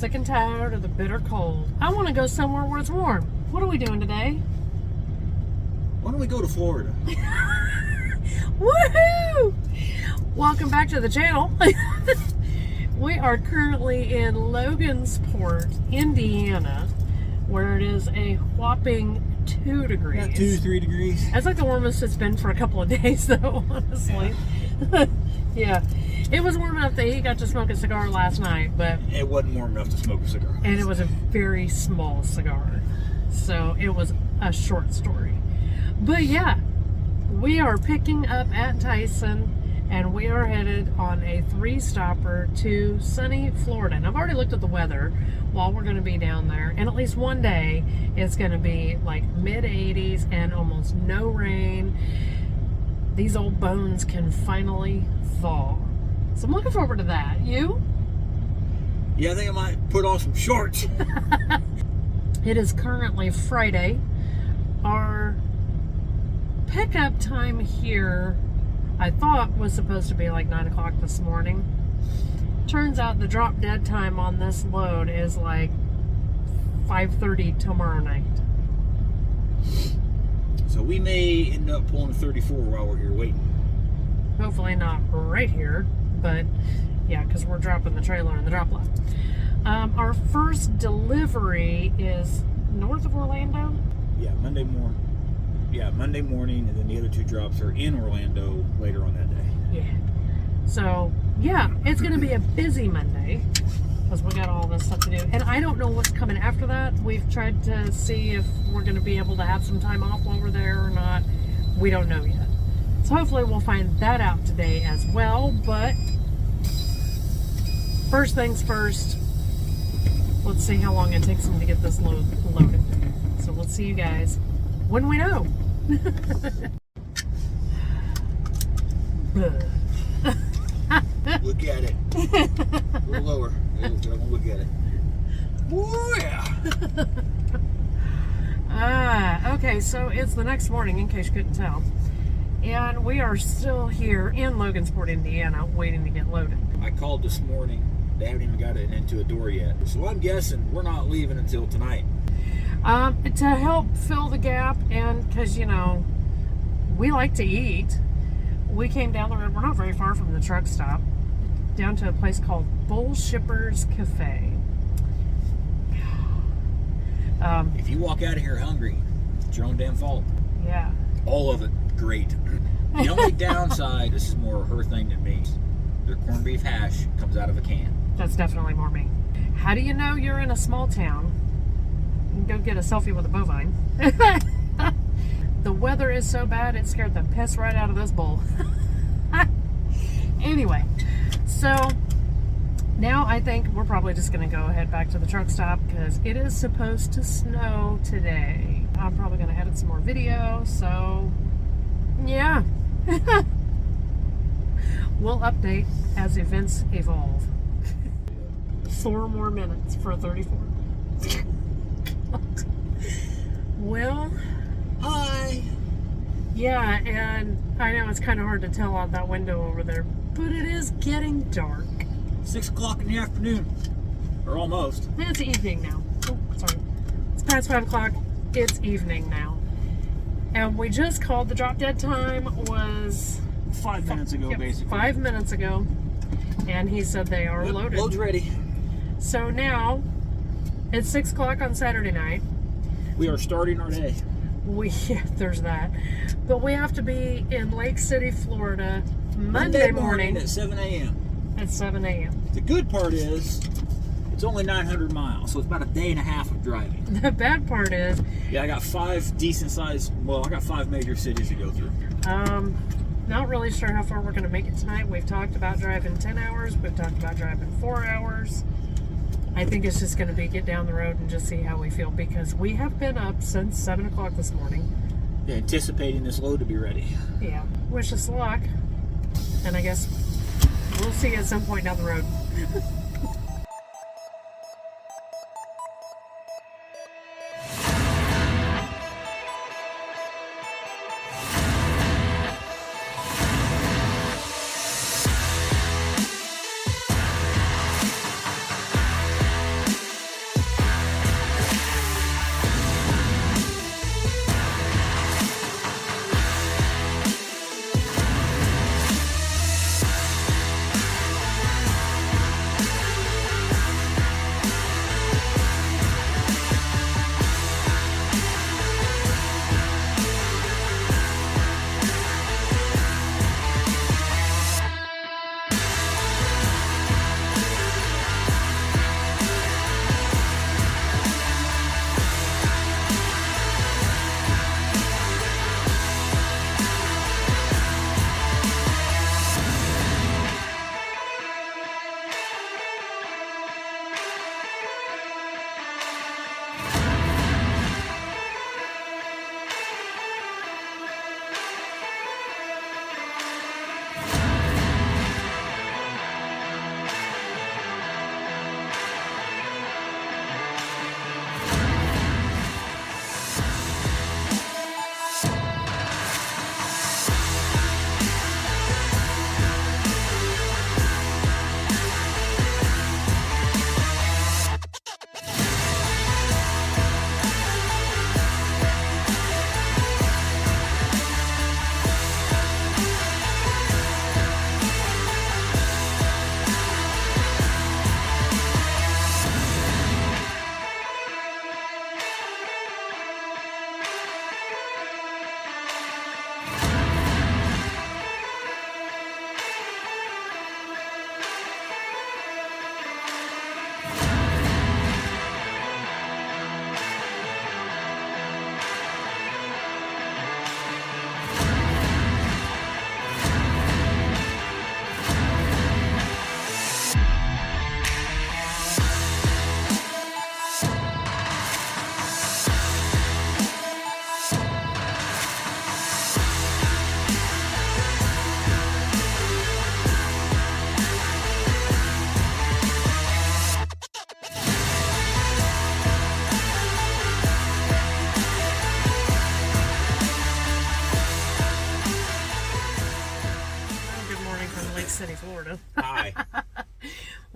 sick and tired of the bitter cold. I want to go somewhere where it's warm. What are we doing today? Why don't we go to Florida? Woohoo! Welcome back to the channel. We are currently in Logansport, Indiana, where it is a whopping 2 degrees. About 2-3 degrees. That's like the warmest it's been for a couple of days, though, honestly. Yeah. It was warm enough that he got to smoke a cigar last night, but... It wasn't warm enough to smoke a cigar. And it was a very small cigar. So it was a short story. But yeah, we are picking up at Tyson, and we are headed on a 3-stopper to sunny Florida. And I've already looked at the weather while we're going to be down there. And at least one day, it's going to be like mid-80s and almost no rain. These old bones can finally thaw. So I'm looking forward to that. You? Yeah, I think I might put on some shorts. It is currently Friday. Our pickup time here, I thought, was supposed to be like 9 o'clock this morning. Turns out the drop dead time on this load is like 5:30 tomorrow night. So we may end up pulling a 34 while we're here waiting. Hopefully not right here, but yeah, because we're dropping the trailer in the drop lot. Our first delivery is north of Orlando. Yeah, Monday morning, and then the other 2 drops are in Orlando later on that day. Yeah. So, yeah, it's going to be a busy Monday because we got all this stuff to do. And I don't know what's coming after that. We've tried to see if we're going to be able to have some time off while we're there or not. We don't know yet. So hopefully we'll find that out today as well. But first things first, let's see how long it takes them to get this load loaded. So we'll see you guys when we know. Look at it. A little lower. There we go. Look at it. Woo, yeah. Okay, so it's the next morning, in case you couldn't tell. And we are still here in Logansport, Indiana, waiting to get loaded. I called this morning. They haven't even got it into a door yet. So I'm guessing we're not leaving until tonight. To help fill the gap, and because, you know, we like to eat, we came down the road. We're not very far from the truck stop, down to a place called Bull Shippers Cafe. If you walk out of here hungry, it's your own damn fault. Yeah. All of it great. The only downside, this is more her thing than me, their corned beef hash comes out of a can. That's definitely more me. How do you know you're in a small town? You can go get a selfie with a bovine. The weather is so bad, it scared the piss right out of this bull. Anyway, so now I think we're probably just going to go ahead back to the truck stop because it is supposed to snow today. I'm probably going to edit some more video, so yeah. We'll update as events evolve. 4 more minutes for a 34. Well, Hi. yeah, and I know it's kind of hard to tell out that window over there, but it is getting dark. 6 o'clock in the afternoon. Or almost. It's evening now. Oh, sorry. It's past 5 o'clock. It's evening now. And we just called. The drop dead time was 5 minutes ago, basically. 5 minutes ago. And he said they are loaded. Load's ready. So now, it's 6 o'clock on Saturday night. We are starting our day. Yeah, there's that. But we have to be in Lake City, Florida, Monday morning at 7 a.m. at 7 a.m. The good part is, it's only 900 miles, so it's about a day and a half of driving. The bad part is, Yeah, I got 5 decent sized, well, I got 5 major cities to go through. not really sure how far we're going to make it tonight. We've talked about driving 10 hours. We've talked about driving 4 hours. I think it's just going to be get down the road and just see how we feel because we have been up since 7 o'clock this morning. Yeah, anticipating this load to be ready. Yeah. Wish us luck. And I guess we'll see you at some point down the road.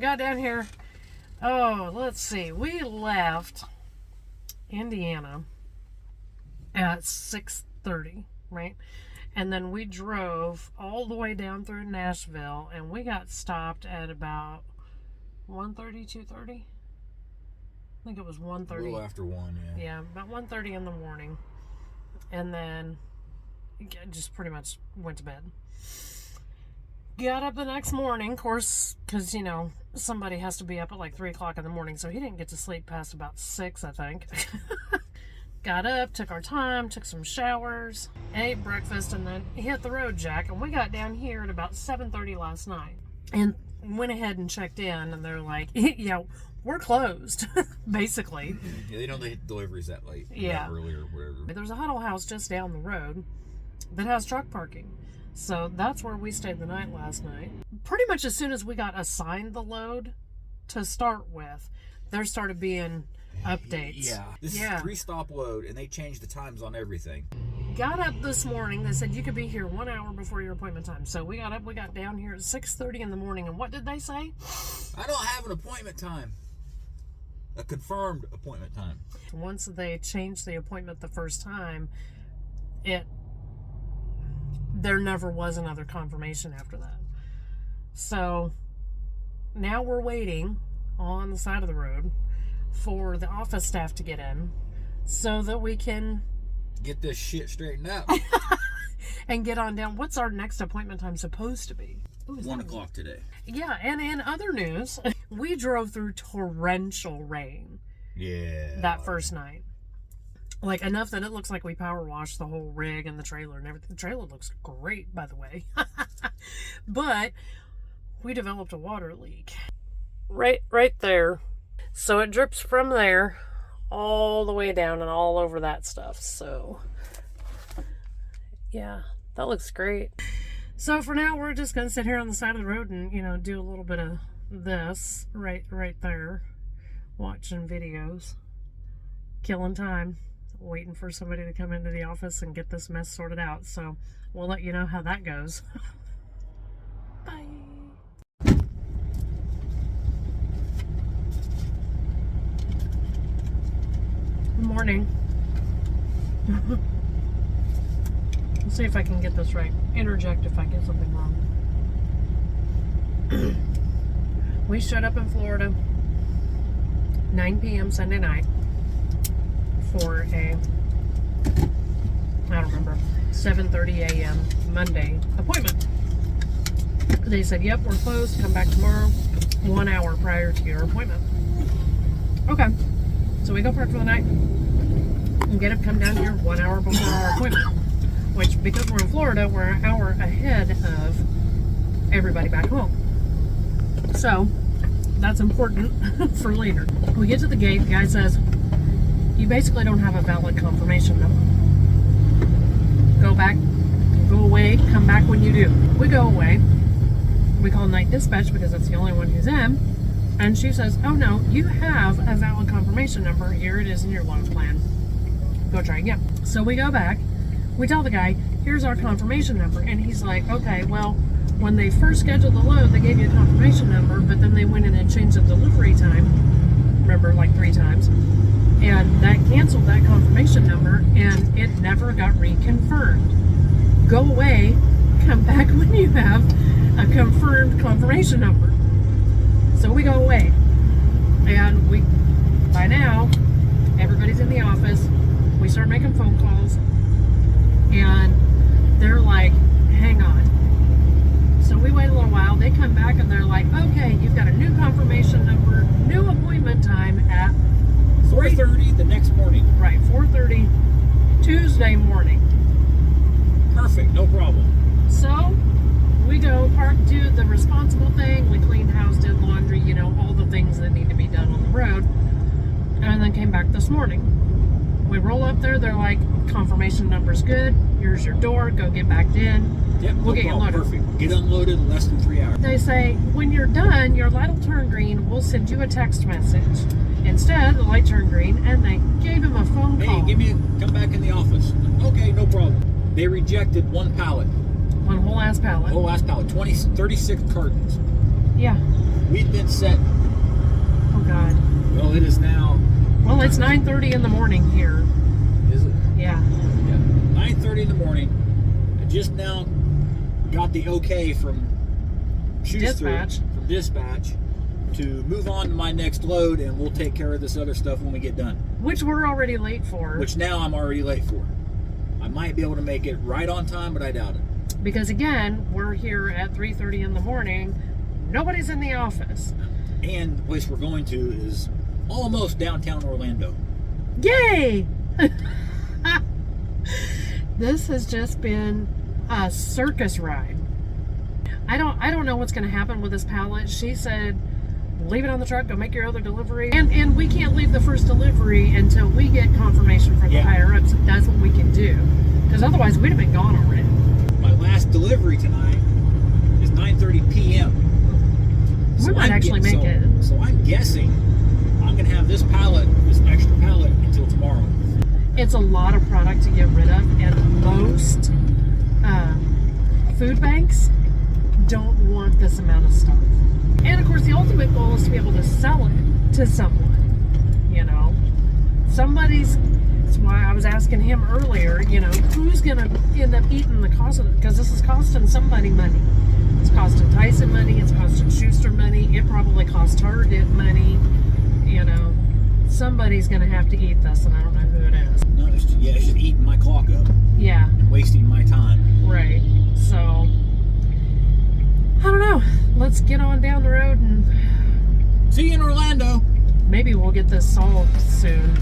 got down here. Oh, let's see. We left Indiana at 6:30, right? And then we drove all the way down through Nashville, and we got stopped at about 1:30, 2:30. I think it was 1:30. A little after 1, yeah. Yeah, about 1:30 in the morning. And then just pretty much went to bed. Got up the next morning, of course, because, you know, somebody has to be up at like 3 o'clock in the morning, so he didn't get to sleep past about 6, I think. Got up, took our time, took some showers, ate breakfast, and then hit the road, Jack. And we got down here at about 7:30 last night. And went ahead and checked in, and they're like, yeah, we're closed, basically. Yeah, they don't hit deliveries that late. Yeah. That early or whatever. There's a Huddle House just down the road that has truck parking. So that's where we stayed the night last night. Pretty much as soon as we got assigned the load to start with, there started being updates. Yeah. This is 3-stop load, and they changed the times on everything. Got up this morning. They said you could be here 1 hour before your appointment time. So we got up. We got down here at 6:30 in the morning. And what did they say? I don't have an appointment time. A confirmed appointment time. Once they changed the appointment the first time, there never was another confirmation after that. So now we're waiting on the side of the road for the office staff to get in so that we can get this shit straightened out. And get on down. What's our next appointment time supposed to be? 1 o'clock today. Yeah, and in other news, we drove through torrential rain. Yeah. That first night. Like, enough that it looks like we power washed the whole rig and the trailer and everything. The trailer looks great, by the way. But we developed a water leak. Right there. So it drips from there all the way down and all over that stuff. So, yeah, that looks great. So for now, we're just going to sit here on the side of the road and, you know, do a little bit of this right there. Watching videos. Killing time. Waiting for somebody to come into the office and get this mess sorted out. So we'll let you know how that goes. Bye. Good morning. Let's see if I can get this right. Interject if I get something wrong. We showed up in Florida 9 p.m. Sunday night for a, I don't remember, 7:30 a.m. Monday appointment. They said, yep, we're closed, come back tomorrow, 1 hour prior to your appointment. Okay, so we go park for the night and get up, come down here 1 hour before our appointment, which, because we're in Florida, we're an hour ahead of everybody back home. So that's important for later. We get to the gate, the guy says, you basically don't have a valid confirmation number. Go back, go away, come back when you do. We go away. We call night dispatch because that's the only one who's in. And she says, oh no, you have a valid confirmation number. Here it is in your load plan. Go try again. So we go back. We tell the guy, here's our confirmation number. And he's like, okay, well, when they first scheduled the load, they gave you a confirmation number, but then they went in and changed the delivery time. Remember, like 3 times. And that canceled that confirmation number, and it never got reconfirmed. Go away, come back when you have a confirmed confirmation number. So we go away, and by now, everybody's in the office. We start making phone calls, and they're like, hang on. So we wait a little while, they come back, and they're like, okay, you've got a new confirmation number, new appointment time at 4:30 the next morning. Right, 4:30 Tuesday morning. Perfect, no problem. So we go park, do the responsible thing. We cleaned house, did laundry, you know, all the things that need to be done on the road. And then came back this morning. We roll up there, they're like, confirmation number's good. Here's your door, go get backed in. Yep, We'll get you loaded. Perfect. Get unloaded in less than 3 hours. They say, when you're done, your light will turn green. We'll send you a text message. Instead, the light turned green, and they gave him a phone call. Hey, come back in the office. Okay, no problem. They rejected 1 pallet. One whole ass pallet. Whole ass pallet. 36 cartons. Yeah. we've been set. Oh God. Well, it is now. Well, it's 9:30 in the morning here. Is it? Yeah. Yeah. 9:30 in the morning. I just now got the okay from Dispatch. From dispatch to move on to my next load, and we'll take care of this other stuff when we get done. Which we're already late for. Which now I'm already late for. I might be able to make it right on time, but I doubt it. Because again, we're here at 3:30 in the morning. Nobody's in the office. And the place we're going to is almost downtown Orlando. Yay! This has just been a circus ride. I don't know what's going to happen with this pallet. She said, leave it on the truck, go make your other delivery. And we can't leave the first delivery until we get confirmation from the higher ups that that's what we can do. Because otherwise we'd have been gone already. My last delivery tonight is 9:30 p.m. We might actually make it. So I'm guessing I'm going to have this extra pallet until tomorrow. It's a lot of product to get rid of, and most food banks don't want this amount of stuff. And of course, the ultimate goal is to be able to sell it to someone. You know, that's why I was asking him earlier, you know, who's going to end up eating the cost of it? Because this is costing somebody money. It's costing Tyson money. It's costing Schuster money. It probably cost Target money. You know, somebody's going to have to eat this, and I don't know who it is. No, it's just eating my clock up. Yeah. And wasting my time. Right. So, I don't know. Let's get on down the road and see you in Orlando. Maybe we'll get this solved soon.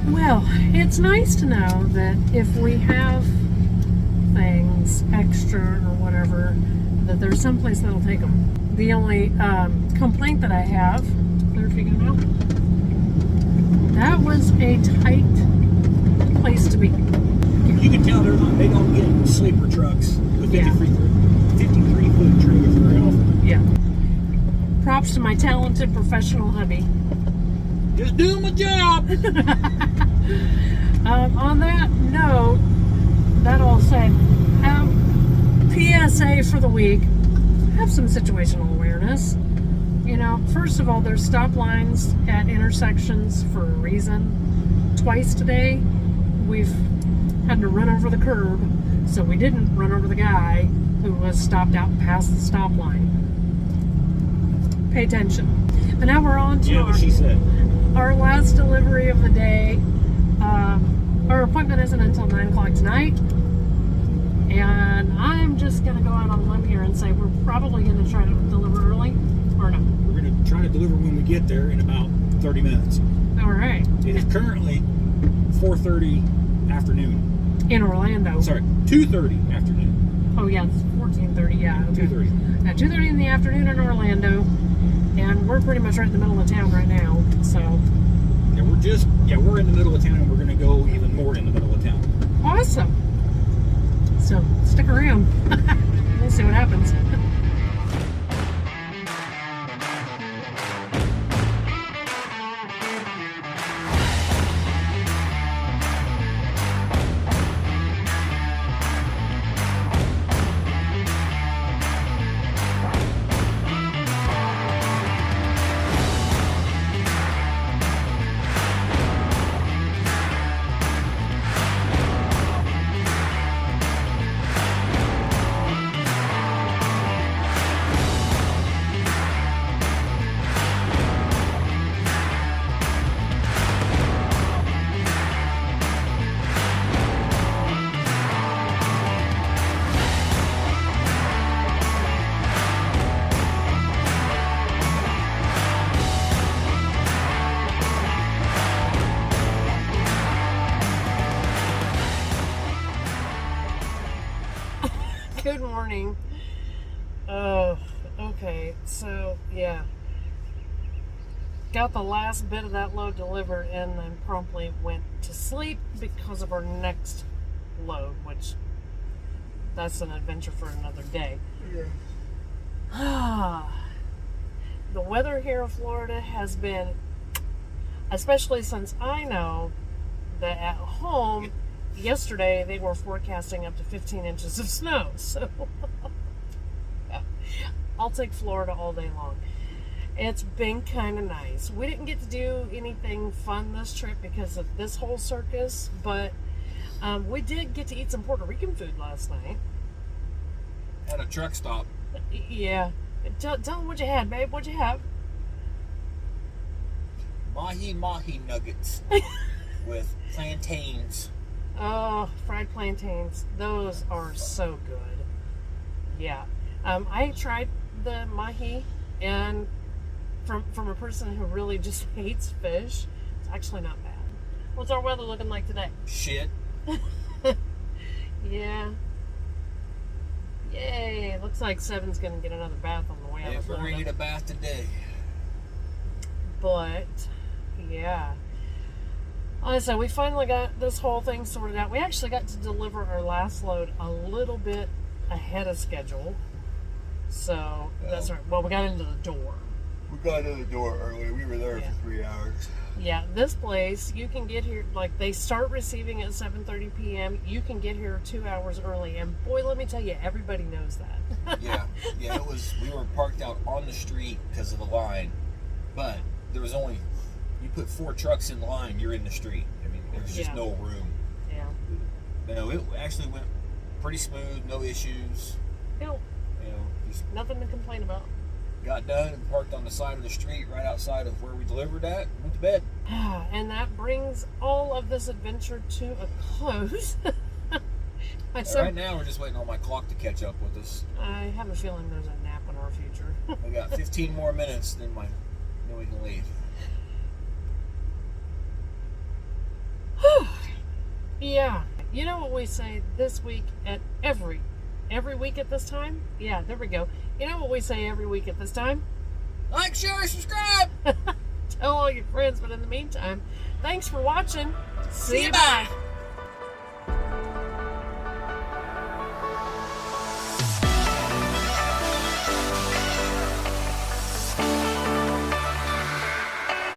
Well, it's nice to know that if we have things extra or whatever, that there's someplace that'll take them. The only complaint that I have, clear figure now, that was a tight place to be. You can tell they don't get sleeper trucks with 53-foot trailers very often. Yeah. Props to my talented professional hubby. Just doing my job. On that note, that all said, PSA for the week, have some situational awareness. You know, first of all, there's stop lines at intersections for a reason. Twice today, we've had to run over the curb, so we didn't run over the guy who was stopped out past the stop line. Pay attention. And now we're on to what she said. Our last delivery of the day. Our appointment isn't until 9 o'clock tonight, and I'm just going to go out on a limb here and say we're probably going to try to deliver early, or no? We're going to try to deliver when we get there in about 30 minutes. All right. It is currently 4:30 afternoon. In Orlando. Sorry, 2:30 afternoon. Oh yeah, it's 14:30. Yeah. Okay. 2:30. Now 2:30 in the afternoon in Orlando, and we're pretty much right in the middle of town right now. So Yeah, we're in the middle of town, and we're gonna go even more in the middle of town. awesome. So stick around. We'll see what happens. Good morning. Oh, okay. So, yeah. Got the last bit of that load delivered and then promptly went to sleep because of our next load, which that's an adventure for another day. Yeah. The weather here in Florida has been, especially since I know that at home, yesterday they were forecasting up to 15 inches of snow. So yeah, I'll take Florida all day long. It's been kind of nice. We didn't get to do anything fun this trip because of this whole circus, but we did get to eat some Puerto Rican food last night. At a truck stop. Yeah. Tell them what you had, babe. What'd you have? Mahi nuggets with plantains. Oh, fried plantains. Those are so good. Yeah. I tried the mahi, and from a person who really just hates fish, it's actually not bad. What's our weather looking like today? Shit. Yeah. Yay. Looks like Seven's going to get another bath on the way out of If we're Florida. gonna get a bath today. But, yeah. Like I said, we finally got this whole thing sorted out. We actually got to deliver our last load a little bit ahead of schedule. So, that's right. Well, we got into the door. We got in the door early. We were there Yeah. for 3 hours. Yeah, this place, you can get here, like, they start receiving at 7:30 p.m. You can get here 2 hours early. And, boy, let me tell you, everybody knows that. Yeah, it was. We were parked out on the street because of the line, but there was only. You put 4 trucks in line, you're in the street. I mean, there's just no room. Yeah. No, it actually went pretty smooth, no issues. No, Just nothing to complain about. got done and parked on the side of the street right outside of where we delivered at. Went to bed. And that brings all of this adventure to a close. Right now, we're just waiting on my clock to catch up with us. I have a feeling there's a nap in our future. We got 15 more minutes, then we can leave. Yeah. You know what we say this week at every week at this time? Yeah, there we go. You know what we say every week at this time? Like, share, subscribe. Tell all your friends, but in the meantime, thanks for watching. See you. Bye.